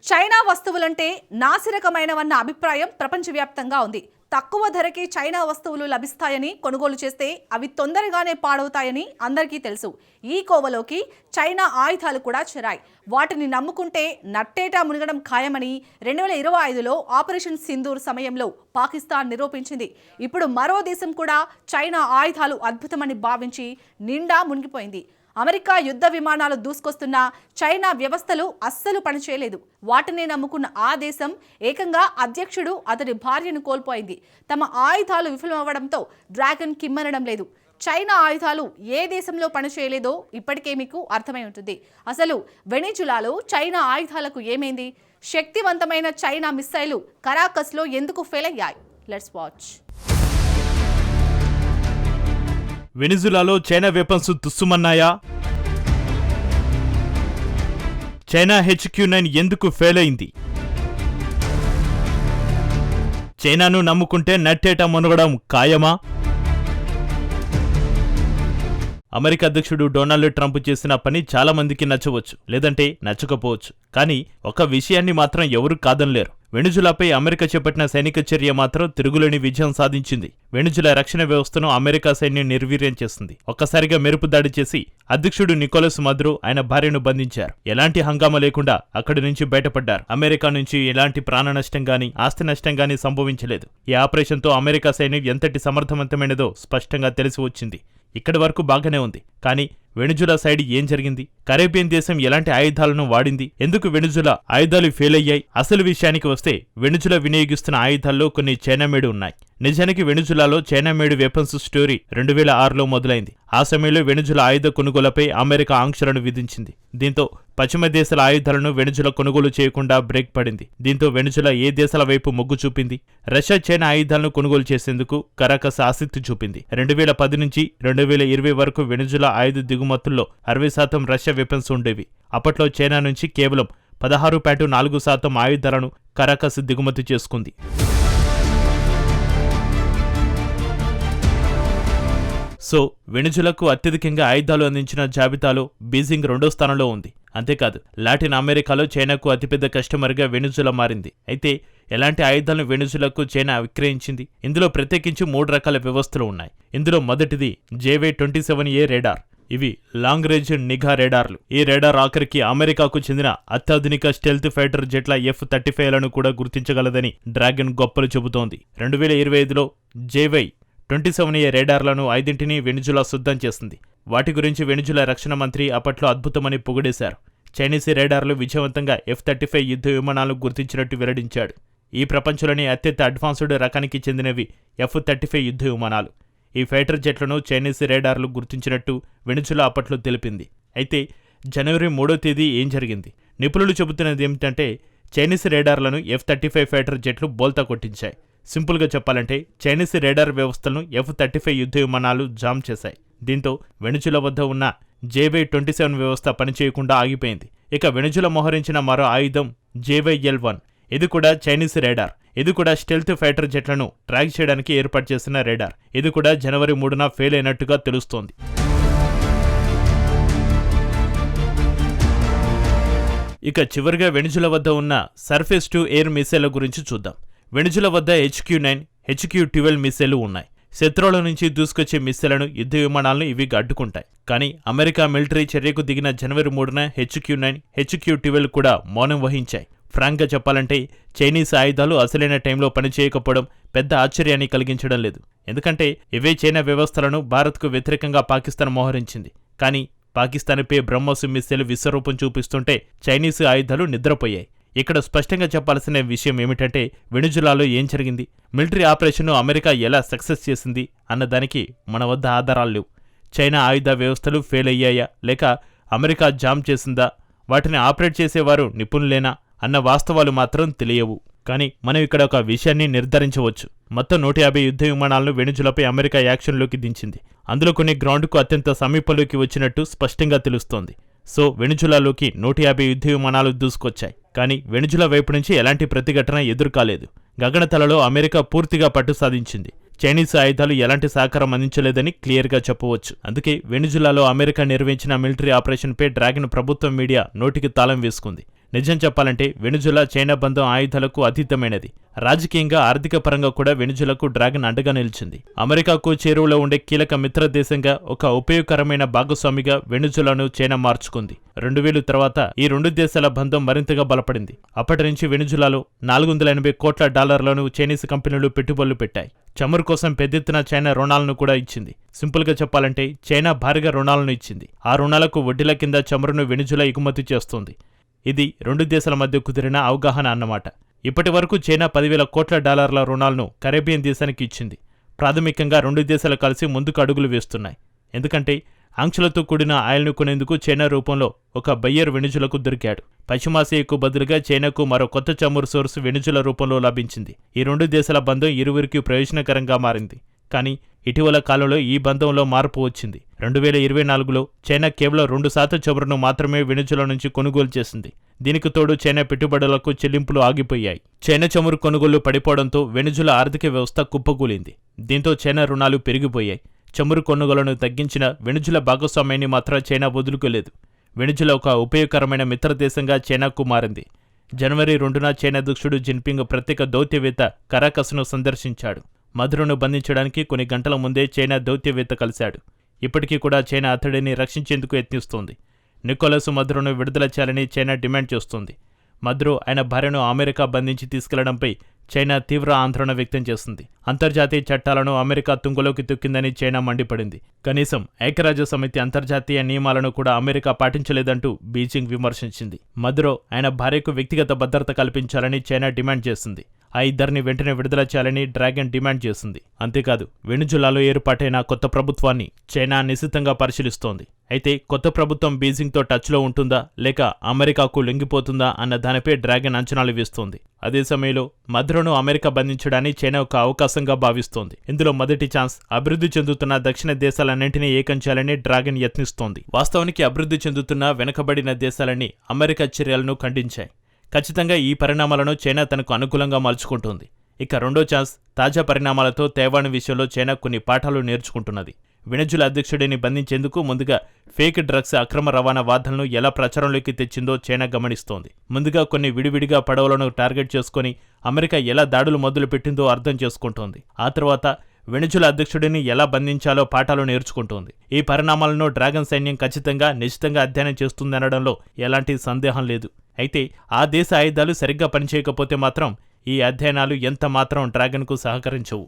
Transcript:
China వస్తువులంటే నాసిరకమైనవన్న అభిప్రాయం ప్రపంచవ్యాప్తంగా ఉంది. తక్కువ ధరకే చైనా వస్తువులు లభిస్తాయని కొనుగోలు చేస్తే అవి తొందరగానే పాడవుతాయని అందరికీ తెలుసు. ఈ కోవలోకి చైనా ఆయుధాలు కూడా చేరాయి. వాటిని నమ్ముకుంటే నట్టేటా మునగడం ఖాయమని 2025లో ఆపరేషన్ సింధూర్ సమయంలో పాకిస్తాన్ నిరూపించింది. ఇప్పుడు మరో దేశం కూడా చైనా ఆయుధాలు అద్భుతమని భావించి నిండా మునిగిపోయింది. అమెరికా యుద్ధ విమానాలు దూసుకొస్తున్న చైనా వ్యవస్థలు అస్సలు పనిచేయలేదు. వాటిని నమ్ముకున్న ఆ దేశం ఏకంగా అధ్యక్షుడు అతడి భార్యను కోల్పోయింది. తమ ఆయుధాలు విఫలమవ్వడంతో డ్రాగన్ కిమ్మనడం లేదు. చైనా ఆయుధాలు ఏ దేశంలో పనిచేయలేదో ఇప్పటికే మీకు అర్థమై ఉంటుంది. అసలు వెనిజులాలో చైనా ఆయుధాలకు ఏమైంది? శక్తివంతమైన చైనా మిస్సైలు కరాకస్లో ఎందుకు ఫెయిల్ అయ్యాయి? Let's watch. వెనిజులాలో చైనా వెపన్స్ తుస్సుమన్నాయా? చైనా HQ-9 ఎందుకు ఫెయిల్ అయింది? చైనాను నమ్ముకుంటే నట్టేట మునగడం ఖాయమా? అమెరికా అధ్యక్షుడు డొనాల్డ్ ట్రంప్ చేసిన పని చాలా మందికి నచ్చవచ్చు, లేదంటే నచ్చకపోవచ్చు. కానీ ఒక విషయాన్ని మాత్రం ఎవరూ కాదనలేరు. వెనిజులాపై అమెరికా చేపట్టిన సైనిక చర్య మాత్రం తిరుగులేని విజయం సాధించింది. వెనిజులా రక్షణ వ్యవస్థను అమెరికా సైన్యం నిర్వీర్యం చేసింది. ఒక్కసారిగా మెరుపు దాడి చేసి అధ్యక్షుడు నికోలస్ మదురో ఆయన భార్యను బంధించారు. ఎలాంటి హంగామా లేకుండా అక్కడి నుంచి బయటపడ్డారు. అమెరికా నుంచి ఎలాంటి ప్రాణ నష్టం గానీ ఆస్తి నష్టం గానీ సంభవించలేదు. ఈ ఆపరేషన్తో అమెరికా సైన్యం ఎంతటి సమర్థవంతమైనదో స్పష్టంగా తెలిసి వచ్చింది. ఇక్కడి వరకు బాగానే ఉంది. కానీ వెనిజులా సైడ్ ఏం జరిగింది? కరేబియన్ దేశం ఎలాంటి ఆయుధాలను వాడింది? ఎందుకు వెనిజులా ఆయుధాలు ఫెయిల్ అయ్యాయి? అసలు విషయానికి వస్తే వెనిజులా వినియోగిస్తున్న ఆయుధాల్లో కొన్ని చైనా మేడ్ ఉన్నాయి. నిజానికి వెనిజులాలో చైనా మేడ్ వెపన్స్ స్టోరీ 2006లో మొదలైంది. ఆ సమయంలో వెనిజులా ఆయుధ కొనుగోలపై అమెరికా ఆంక్షలను విధించింది. దీంతో పశ్చిమ దేశాల ఆయుధాలను వెనిజులా కొనుగోలు చేయకుండా బ్రేక్ పడింది. దీంతో వెనిజులా ఏ దేశాల వైపు మొగ్గు చూపింది? రష్యా చైనా ఆయుధాలను కొనుగోలు చేసేందుకు కరాకస్ ఆసక్తి చూపింది. 2010 నుంచి 2020 వరకు వెనిజులా ఆయుధ దిగుమతుల్లో 60% రష్యా వెపన్స్ ఉండేవి. అప్పట్లో చైనా నుంచి కేవలం 16.4% ఆయుధాలను కరాకస్ దిగుమతి చేసుకుంది. సో వెనిజులాకు అత్యధికంగా ఆయుధాలు అందించిన జాబితాలో బీజింగ్ 2వ స్థానంలో ఉంది. అంతేకాదు లాటిన్ అమెరికాలో చైనాకు అతిపెద్ద కస్టమర్గా వెనిజులా మారింది. అయితే ఎలాంటి ఆయుధాలను వెనిజులాకు చైనా విక్రయించింది? ఇందులో ప్రత్యేకించి 3 రకాల వ్యవస్థలు ఉన్నాయి. ఇందులో మొదటిది JV-27A రేడార్. ఇవి లాంగ్ రేంజ్ నిఘా రేడార్లు. ఈ రేడార్ ఆఖరికి అమెరికాకు చెందిన అత్యాధునిక స్టెల్త్ ఫైటర్ జెట్ల F-35లను కూడా గుర్తించగలదని డ్రాగన్ గొప్పలు చెబుతోంది. 2025లో JV-27A రేడార్లను 5ని వెనిజులా సిద్ధం చేసింది. వాటి గురించి వెనిజులా రక్షణ మంత్రి అప్పట్లో అద్భుతమని పొగిడేశారు. చైనీస్ రేడార్లు విజయవంతంగా F-35 యుద్ధ విమానాలను గుర్తించినట్టు వెల్లడించాడు. ఈ ప్రపంచంలోని అత్యంత అడ్వాన్స్డ్ రకానికి చెందినవి F-35 యుద్ధ విమానాలు. ఈ ఫైటర్ జెట్లను చైనీస్ రేడార్లు గుర్తించినట్టు వెనిజులా అప్పట్లో తెలిపింది. అయితే జనవరి 3వ తేదీ ఏం జరిగింది? నిపుణులు చెబుతున్నది ఏమిటంటే చైనీస్ రేడార్లను F-35 ఫైటర్ జెట్లు బోల్తా కొట్టించాయి. సింపుల్గా చెప్పాలంటే చైనీస్ రేడార్ వ్యవస్థలను F-35 యుద్ధ విమానాలు జామ్ చేశాయి. దీంతో వెనిజులా వద్ద ఉన్న JV-27 వ్యవస్థ పనిచేయకుండా ఆగిపోయింది. ఇక వెనిజులా మోహరించిన మరో ఆయుధం JYL-1. ఇది కూడా చైనీస్ రేడార్. ఇది కూడా స్టెల్త్ ఫైటర్ జెట్లను ట్రాక్ చేయడానికి ఏర్పాటు చేసిన రేడార్. ఇది కూడా జనవరి 3న ఫెయిల్ అయినట్టుగా తెలుస్తోంది. ఇక చివరిగా వెనిజులా వద్ద ఉన్న సర్ఫేస్ టు ఎయిర్ మిసైళ్ల గురించి చూద్దాం. వెనిజులా వద్ద HQ-9, HQ-12 మిసైళ్లు ఉన్నాయి. శత్రువుల నుంచి దూసుకొచ్చే మిస్సైళ్లను యుద్ధ విమానాలను ఇవి అడ్డుకుంటాయి. కానీ అమెరికా మిలిటరీ చర్యకు దిగిన జనవరి 3న HQ-9, HQ-12 కూడా మౌనం వహించాయి. ఫ్రాంక్గా చెప్పాలంటే చైనీస్ ఆయుధాలు అసలైన టైంలో పనిచేయకపోవడం పెద్ద ఆశ్చర్యాన్ని కలిగించడం లేదు. ఎందుకంటే ఇవే చైనా వ్యవస్థలను భారత్కు వ్యతిరేకంగా పాకిస్తాన్ మోహరించింది. కానీ పాకిస్తాన్పై బ్రహ్మోస్ మిస్సైల్ విశ్వరూపం చూపిస్తుంటే చైనీస్ ఆయుధాలు నిద్రపోయాయి. ఇక్కడ స్పష్టంగా చెప్పాల్సిన విషయం ఏమిటంటే వెనిజులాలో ఏం జరిగింది? మిలిటరీ ఆపరేషన్ను అమెరికా ఎలా సక్సెస్ చేసింది అన్నదానికి మన వద్ద ఆధారాలు లేవు. చైనా ఆయుధ వ్యవస్థలు ఫెయిల్ అయ్యాయా లేక అమెరికా జామ్ చేసిందా? వాటిని ఆపరేట్ చేసేవారు నిపుణులేనా అన్న వాస్తవాలు మాత్రం తెలియవు. కానీ మనం ఇక్కడ ఒక విషయాన్ని నిర్ధారించవచ్చు. మొత్తం 150 యుద్ధ విమానాలను వెనిజులాపై అమెరికా యాక్షన్లోకి దించింది. అందులో కొన్ని గ్రౌండ్కు అత్యంత సమీపంలోకి వచ్చినట్టు స్పష్టంగా తెలుస్తోంది. సో వెనిజులాలోకి 150 యుద్ధ విమానాలు దూసుకొచ్చాయి. కానీ వెనిజులా వైపు నుంచి ఎలాంటి ప్రతిఘటన ఎదురుకాలేదు. గగనతలలో అమెరికా పూర్తిగా పట్టు సాధించింది. చైనీస్ ఆయుధాలు ఎలాంటి సహకారం అందించలేదని క్లియర్గా చెప్పవచ్చు. అందుకే వెనిజులాలో అమెరికా నిర్వహించిన మిలిటరీ ఆపరేషన్పై డ్రాగన్ ప్రభుత్వం మీడియా నోటికి తాళం వేసుకుంది. నిజం చెప్పాలంటే వెనుజులా చైనా బంధం ఆయుధాలకు అతీతమైనది. రాజకీయంగా ఆర్థిక పరంగా కూడా వెనుజులాకు డ్రాగన్ అండగా నిలిచింది. అమెరికాకు చేరువలో ఉండే కీలక మిత్ర దేశంగా, ఒక ఉపయోగకరమైన భాగస్వామిగా వెనుజులాను చైనా మార్చుకుంది. 2000 తర్వాత ఈ రెండు దేశాల బంధం మరింతగా బలపడింది. అప్పటి నుంచి వెనుజులాలో $480 కోట్ల చైనీస్ కంపెనీలు పెట్టుబడులు పెట్టాయి. చమురు కోసం పెద్దెత్తున చైనా రుణాలను కూడా ఇచ్చింది. సింపుల్గా చెప్పాలంటే చైనా భారీగా రుణాలను ఇచ్చింది. ఆ రుణాలకు వడ్డీల కింద చమురును వెనుజులా ఎగుమతి చేస్తుంది. ఇది రెండు దేశాల మధ్య కుదిరిన అవగాహన అన్నమాట. ఇప్పటి వరకు చైనా $10,000 కోట్ల రుణాలను కరేబియన్ దేశానికి ఇచ్చింది. ప్రాథమికంగా రెండు దేశాలు కలిసి ముందుకు అడుగులు వేస్తున్నాయి. ఎందుకంటే ఆంక్షలతో కూడిన ఆయిల్ను కొనేందుకు చైనా రూపంలో ఒక బయ్యర్ వెనుజులకు దొరికాడు. పశ్చిమాసియాకు బదులుగా చైనాకు మరో కొత్త చమురు సోర్సు వెనుజులా రూపంలో లభించింది. ఈ రెండు దేశాల బంధం ఇరువురికి ప్రయోజనకరంగా మారింది. కానీ ఇటీవల కాలంలో ఈ బంధంలో మార్పు వచ్చింది. 2024లో చైనా కేవలం 2% చమురును మాత్రమే వెనుజులా నుంచి కొనుగోలు చేసింది. దీనికి తోడు చైనా పెట్టుబడులకు చెల్లింపులు ఆగిపోయాయి. చైనా చమురు కొనుగోళ్లు పడిపోవడంతో వెనుజులా ఆర్థిక వ్యవస్థ కుప్పకూలింది. దీంతో చైనా రుణాలు పెరిగిపోయాయి. చమురు కొనుగోలను తగ్గించిన వెనుజులా భాగస్వామ్యాన్ని మాత్రం చైనా వదులుకోలేదు. వెనుజులా ఒక ఉపయోగకరమైన మిత్రదేశంగా చైనాకు మారింది. జనవరి 2న చైనా అధ్యక్షుడు జిన్పింగ్ ప్రత్యేక దౌత్యవేత్త కరాకస్ను సందర్శించాడు. మధురను బంధించడానికి కొన్ని గంటల ముందే చైనా దౌత్యవేత్త కలిశాడు. ఇప్పటికీ కూడా చైనా అతడిని రక్షించేందుకు యత్నిస్తోంది. నికోలస్ మధురను విడుదల చేయాలని చైనా డిమాండ్ చేస్తోంది. మధురో ఆయన భార్యను అమెరికా బంధించి తీసుకెళ్లడంపై చైనా తీవ్ర ఆందోళన వ్యక్తం చేసింది. అంతర్జాతీయ చట్టాలను అమెరికా తుంగలోకి తొక్కిందని చైనా మండిపడింది. కనీసం ఐక్యరాజ్య సమితి అంతర్జాతీయ నియమాలను కూడా అమెరికా పాటించలేదంటూ బీజింగ్ విమర్శించింది. మధురో ఆయన భార్యకు వ్యక్తిగత భద్రత కల్పించాలని చైనా డిమాండ్ చేసింది. ఆ ఇద్దరిని వెంటనే విడుదల చేయాలని డ్రాగన్ డిమాండ్ చేసింది. అంతేకాదు వెనుజులాలో ఏర్పాటైన కొత్త ప్రభుత్వాన్ని చైనా నిశితంగా పరిశీలిస్తోంది. అయితే కొత్త ప్రభుత్వం బీజింగ్తో టచ్లో ఉంటుందా లేక అమెరికాకు లొంగిపోతుందా అన్న దానిపై డ్రాగన్ అంచనాలు వేస్తోంది. అదే సమయంలో మధురను అమెరికా బంధించడాన్ని చైనా ఒక అవకాశంగా భావిస్తోంది. ఇందులో మొదటి ఛాన్స్ అభివృద్ధి చెందుతున్న దక్షిణ దేశాలన్నింటినీ ఏకం చేయాలని డ్రాగన్ యత్నిస్తోంది. వాస్తవానికి అభివృద్ధి చెందుతున్న వెనుకబడిన దేశాలన్నీ అమెరికా చర్యలను ఖండించాయి. ఖచ్చితంగా ఈ పరిణామాలను చైనా తనకు అనుకూలంగా మలుచుకుంటోంది. ఇక రెండో ఛాన్స్ తాజా పరిణామాలతో తైవాన్ విషయంలో చైనా కొన్ని పాఠాలు నేర్చుకుంటున్నది. వెనుజులా అధ్యక్షుడిని బంధించేందుకు ముందుగా ఫేక్ డ్రగ్స్ అక్రమ రవాణా వాదనలను ఎలా ప్రచారంలోకి తెచ్చిందో చైనా గమనిస్తోంది. ముందుగా కొన్ని విడివిడిగా పడవలను టార్గెట్ చేసుకుని అమెరికా ఎలా దాడులు మొదలుపెట్టిందో అర్థం చేసుకుంటోంది. ఆ తర్వాత వెనుజులా అధ్యక్షుడిని ఎలా బంధించాలో పాఠాలు నేర్చుకుంటోంది. ఈ పరిణామాలను డ్రాగన్ సైన్యం ఖచ్చితంగా నిశ్చితంగా అధ్యయనం చేస్తుందనడంలో ఎలాంటి సందేహం లేదు. అయితే ఆ దేశ ఆయుధాలు సరిగ్గా పనిచేయకపోతే మాత్రం ఈ అధ్యయనాలు ఎంత మాత్రం డ్రాగన్కు సహకరించవు.